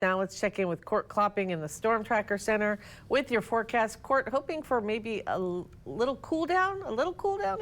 Now let's check in with Court Klopping in the Storm Tracker Center with your forecast. Court, hoping for maybe a little cool down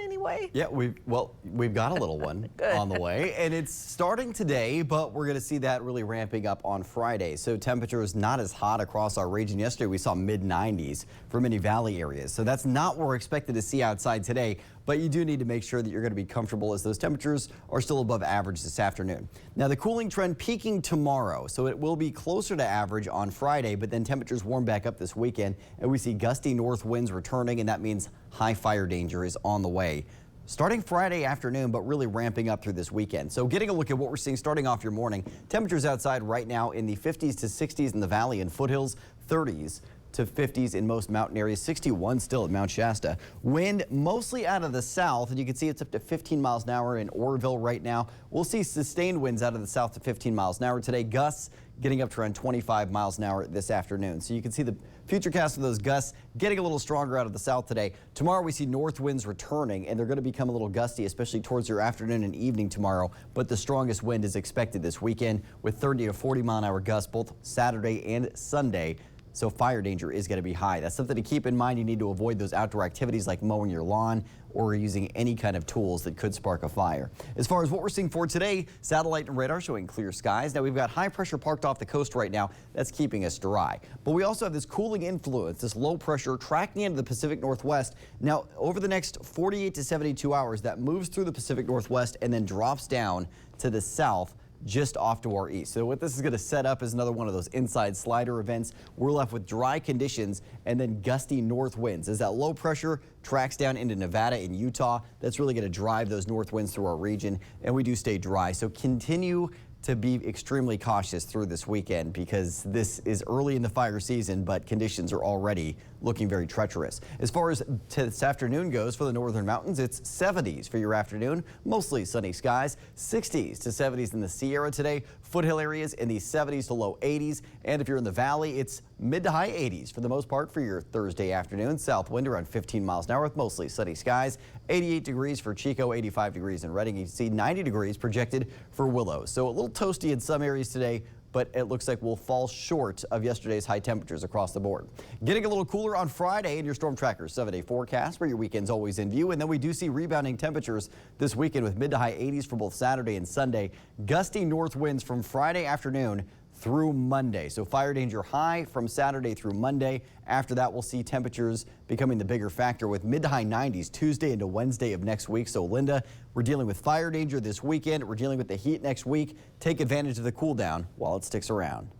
anyway? Yeah, we've got a little one on the way, and it's starting today, but we're going to see that really ramping up on Friday. So temperatures not as hot across our region. Yesterday we saw mid-90s for many valley areas. So that's not what we're expected to see outside today, but you do need to make sure that you're going to be comfortable as those temperatures are still above average this afternoon. Now the cooling trend peaking tomorrow, so it will be closer to average on Friday, but then temperatures warm back up this weekend, and we see gusty north winds returning, and that means high fire danger is on the way starting Friday afternoon, but really ramping up through this weekend. So getting a look at what we're seeing starting off your morning, temperatures outside right now in the 50s to 60s in the valley and foothills, 30s to 50s in most mountain areas, 61 still at Mount Shasta. Wind mostly out of the south, and you can see it's up to 15 miles an hour in Oroville right now. We'll see sustained winds out of the south to 15 miles an hour today. Gusts getting up to around 25 miles an hour this afternoon. So you can see the future cast of those gusts getting a little stronger out of the south today. Tomorrow we see north winds returning, and they're going to become a little gusty, especially towards your afternoon and evening tomorrow. But the strongest wind is expected this weekend with 30 to 40 mile an hour gusts both Saturday and Sunday. So fire danger is going to be high. That's something to keep in mind. You need to avoid those outdoor activities like mowing your lawn or using any kind of tools that could spark a fire. As far as what we're seeing for today, satellite and radar showing clear skies. Now we've got high pressure parked off the coast right now. That's keeping us dry. But we also have this cooling influence, this low pressure tracking into the Pacific Northwest. Now over the next 48 to 72 hours, that moves through the Pacific Northwest and then drops down to the south just off to our east. So what this is going to set up is another one of those inside slider events. We're left with dry conditions and then gusty north winds. As that low pressure tracks down into Nevada and Utah, that's really going to drive those north winds through our region, and we do stay dry. So continue to be extremely cautious through this weekend because this is early in the fire season, but conditions are already looking very treacherous. As far as this afternoon goes for the northern mountains, it's 70s for your afternoon, mostly sunny skies, 60s to 70s in the Sierra today, foothill areas in the 70s to low 80s, and if you're in the valley, it's mid to high 80s for the most part for your Thursday afternoon. South wind around 15 miles an hour with mostly sunny skies, 88 degrees for Chico, 85 degrees in Redding. You can see 90 degrees projected for Willows. So a little toasty in some areas today, but it looks like we'll fall short of yesterday's high temperatures across the board. Getting a little cooler on Friday in your Storm Tracker 7-day forecast where your weekend's always in view. And then we do see rebounding temperatures this weekend with mid to high 80s for both Saturday and Sunday. Gusty north winds from Friday afternoon through Monday. So fire danger high from Saturday through Monday. After that, we'll see temperatures becoming the bigger factor with mid to high 90s Tuesday into Wednesday of next week. So Linda, we're dealing with fire danger this weekend. We're dealing with the heat next week. Take advantage of the cool down while it sticks around.